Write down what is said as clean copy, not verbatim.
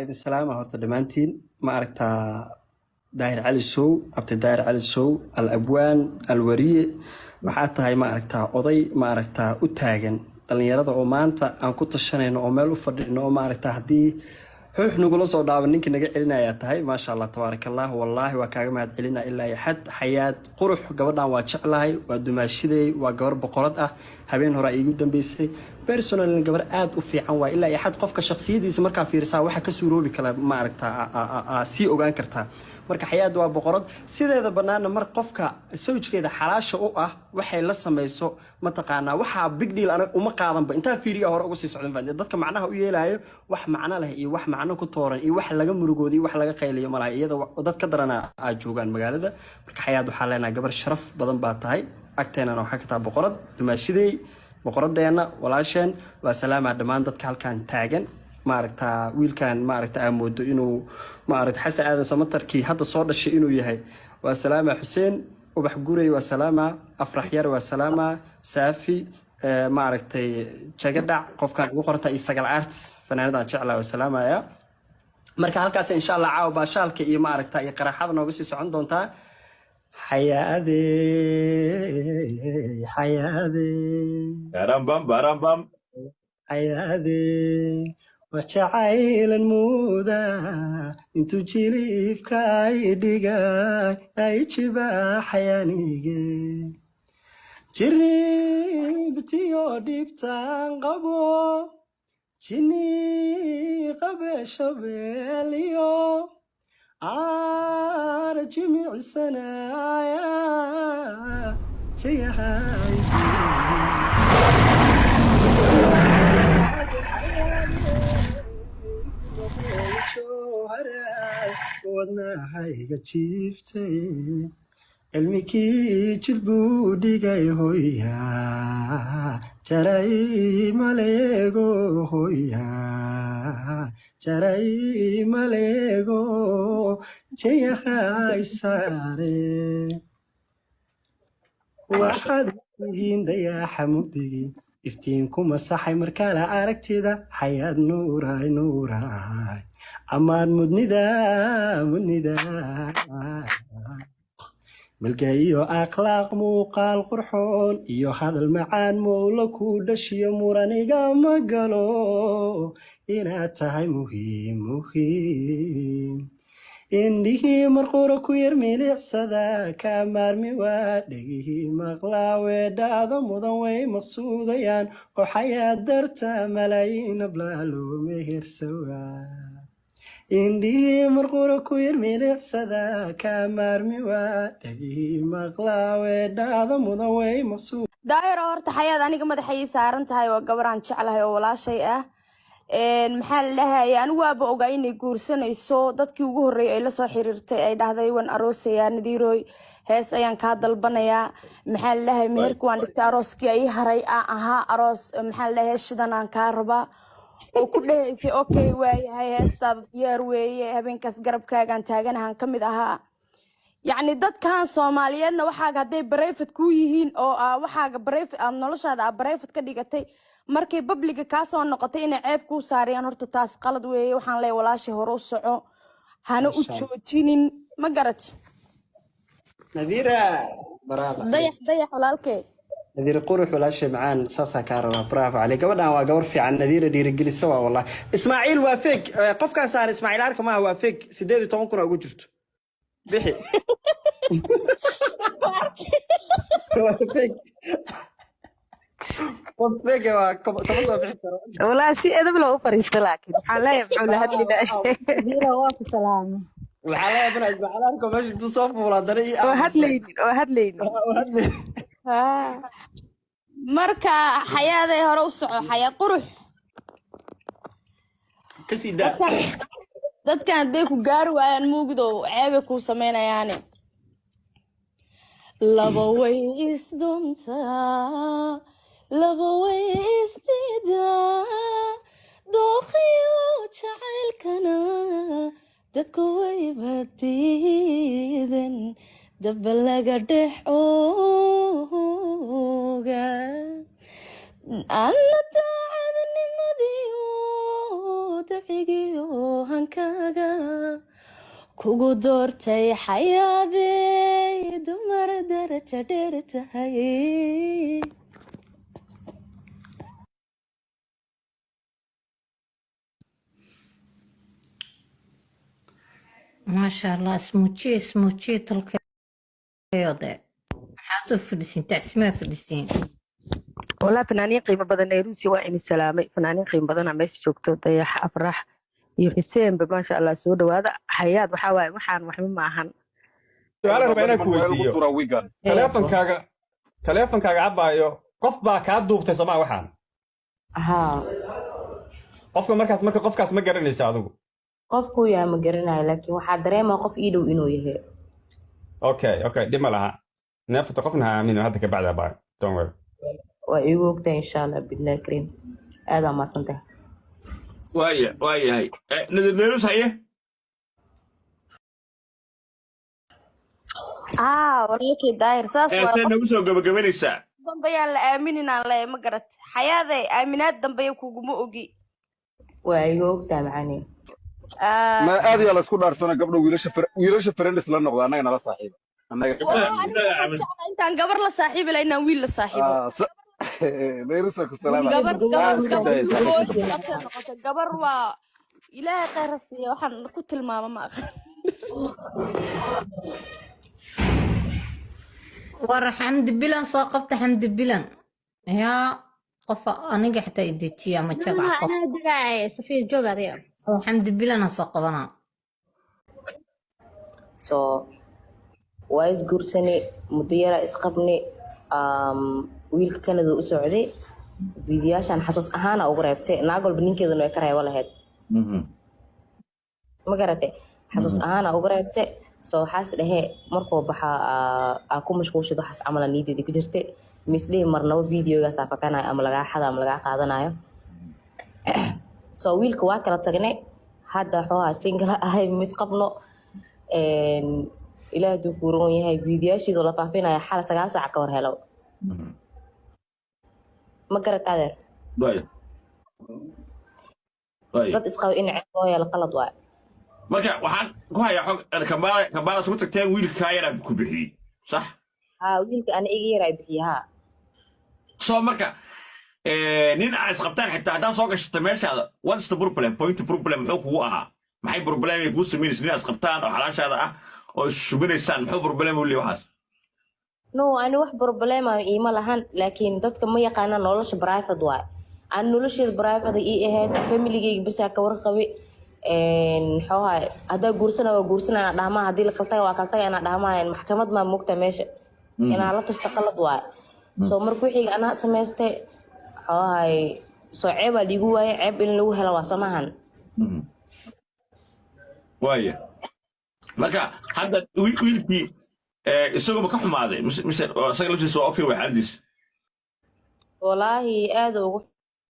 وإذا السلامة هرت دمانتين ما أركتا داير علي السو أبت داير علي السو الأبوان الورية وحتى هاي ما أركتا قضي ما أركتا أتاجن dhalinyarada oo maanta aan ku tashanayno oo meel u fadhino oo ma aragtaa hadii xuux nugula soo dhaawan ninka naga celinaya tahay ma sha Allah tabarakallah wallahi waa kaaga mahad celina ilaa ay xad xayaad qurux gabadhan waa jeclahay waa dumaashiday waa gabar boqorad ah habeen hore ay igu dambeysay personal gabar aad u fiican waa ilaa ay xad qofka shakhsiyadiisa marka fiirsaa waxa ka suuroobi kala ma aragtaa si ogaan kartaa marka xayaad waa boqorad sideeda banaana mar qofka sawjkeeda xalaasha u ah waxay la sameeyso ma taqaana waxa big deal ana uma qaadanba inta fiiriyo hore ugu sii socdan faan dadka macnaha u yeelayo wax macna leh iyo wax macna ku tooran iyo wax laga murugoodi wax laga qayliyo malaha iyada dadka darana ay joogan magaalada marka xayaad waxa leenahay gabar sharaf badan baa tahay agteena waxa ka taa boqorad dumaashiday boqoradeena walaasheen waa salaama dhamaan dadka halkan taagan ما أركتا ويلكان ما أركتا أمود إنه ما أركت حس هذا سمتركي هذا صار الشيء إنه يهي وسلامة حسين وبحجوري وسلامة أفرح يار وسلامة سافي ما أركت شجدع قف كان وقرته يسجل أرتس فنادى شعله وسلامة يا مركز هالكاس إن شاء الله عاو باشالك إيه ما أركتا يقرأ هذا نوجس عندهم تا حيادي حيادي بارام بام حيادي وشعيل المودة انتو جيليف كاي ديغاي اي جبا حيانيغي جريبتي وديبتان قبو جيني قبي شبيليو عار جميع سنايا شيحاي wadna hayga jiiftay ilmikii jilbuu dhigay hooya jaray maleego hooya jaray maleego jayahay saare waxaad yihiin dayaxa mugdigi iftiinku masaxay markala aragtida xayaad nuuray nuuray amaan mudnida milkayo akhlaaq muuqaal qurxoon iyo hadal macaan mowla ku dhashiyo muraniga magalo inaad tahay muhiim indhihii marqura ku yar milicsada ka maarmi waa dhegihii maqlaawe dhacdo mudan way maqsuudayaan oo xayaad darta malaayiin ablaalo mehersawaa indhihii marqura ku yar milicsada ka maarmi waa dhegihii maqlaawe dhacdo mudan way maqsuud daayiro horta xayaad aniga madaxay saaran tahay oo gabaraan jeclahay oo walaashay ah maxaa la dhahay anigu waaba ogaa inay guursanayso dadkii ugu horreeyay ay la soo xiriirtay ay dhahday wan aroosaya nadiiroy hees ayaan kaa dalbanayaa maxaa la dhahay meherku waan dhigtay arooskii ay haray ahaa aroos maxaa la dhahay hees shidan aan kaa rabaa oo ku dhahaysay okay waayahay heestaada diyaar weeye habeenkaas garabkaagaan taaganahan ka mid ahaa yacni dadkan soomaaliyeedna waxaaga hadday barayfad kuu yihiin oo waxaaga barayfad aad noloshaada barayfad ka dhigatay markay babliga ka soo noqotay inay ceeb ku saariyaan horta taas qalad weeye waxaan leeyahay walaashay hore u soco hana u joojinin ma garati nadiira bravo dayax walaalkay nadiira qurux walaashay macaan saasa ka rabaa bravo عليك gabadhan waa gabar fiican nadiira dhiirigelisa waa wallahi ismaaciil waa fake qofkaas aan ismaaciil arka ma waa fake 18 kun ugu jirto bixi waa fake قفك كم والله سي ادب لو فريست لكن حاليا معول هدلي ديرا واك سلام وحاليا بنا اسمع لكم باش تصوفوا ولا دري وهدلين marka xayaaday hore u soco xayaa qurux kasida dadkan haday ku gaar waayaan muugido ceeb ku sameynayaan laba way isdunta laba way isdida dookhiyo jacaylkana dadku way badiiden daba laga dhex ooga anna daacadnimadiyo dabcigiyo hankaaga kugu doortay xayaadey dumar daraja dheer tahay ما شاء الله اسموتشي تلك يوضع حاسب فلسين تعسمة فلسين والله فنانين قيمة بدن نيروسي وإني سلامي فنانين قيمة بدن عميش جوكتو ضياح أفراح يحسين بما شاء الله سود وهذا حياة وحواي وحان وحمي معهن su'aal rabaa inaan ku weydiiyo taleefankaaga cabaayo qof baa kaa duubtay somaa waxaan ها marka qofkaas ma garanaysa adigu qofku yaa ma garanayo laakiin waxaa dareemaa qof ii dhow inuu yahay okay dhib ma laha neefta qofna ha aamino hadda ka bacda baa don't worry waa iigu ogtahay insha allah billahi kariim aad aa mahadsantahay waayahay nadirneerus haye walaalkay daahir saas waa ee nagu soo gabagabanaysaa dambayaan la aaminina le ma garat xayaaday aaminaad dambaya kuguma ogi waa iigu ogtahay macani ما أدي على سكون أرسنال قبل ويلاش فرندس لنا نقضي أنا نلا صاحب أنا intaan gabar la saaxiibi la inaan wiil la saaxiibo نيرسك السلام gabar waa ilaahay khayr ha siiyo waxaan ku tilmaama ma aqaan ور حمد بلان ساقفت حمد بلان يا قف أنا حتى إديتي أما تجمع قف أنا دقاعي صفية جوجا دي حمد بلان ساقفنا so waa isguursanay muddo yara isqabnay wiilka kanada u socday fiidiyaashan xasuus ahaana ugu reebtay naag walba ninkeeduna way ka reebo lahayd ma garatay xasuus ahaana ugu reebtay so waxaas dhahee markuu baxa aa ku mashquulshid waxaas camala niyadeeda ku jirtay misdhihi marnaba videogaas aa fakanayo ama lagaa xada ama lagaa qaadanayo so wiilka waa kala tagnay hadda waxoohaa singala ahay misqabno ilaahay duu ku roon yahay fiidiyaashiidu la faafinaya xal 9 saac ka hor helo ma garat adeer dad isqabo in ceeboo yala qalad waay marka waxaan ku hayaa xog kambaala isku tagteen wiilkaa yaraa ku bixiyey sax haa wiilka ana iga yaraa bixiye haa soo marka nin aan isqabtaan xitaa haddaan soo gashata meeshaada what's the problem muxuu kugu ahaa maxay problem ay kuu samaynaysa nin isqabtaan oo xalaashaada ah oo isubinaysaan muxuu problem u leeyahay waxaas no ani wax problema iima lahan laakiin dadka ma yaqaanaan nolosha private waay aan nolosheeda private ii ahayd familygayga bisaa ka warqabi xoohaa haddaa guursana waa guursanaa dhahmaa haddii la kaltaga waa kaltaga inaa dhahmaa maxkamad maa moogta meesha inaa la tashta qalad waay soo marka wixii anaa samaystay xoohay soo ceebaa liigu waaye ceeb in lagu helo waa somahan waaya marka hadda wiilkii isagoo ma ka xumaaday mise isaga laftiisa waa okay waa xaaladiisa walaahi aad ugu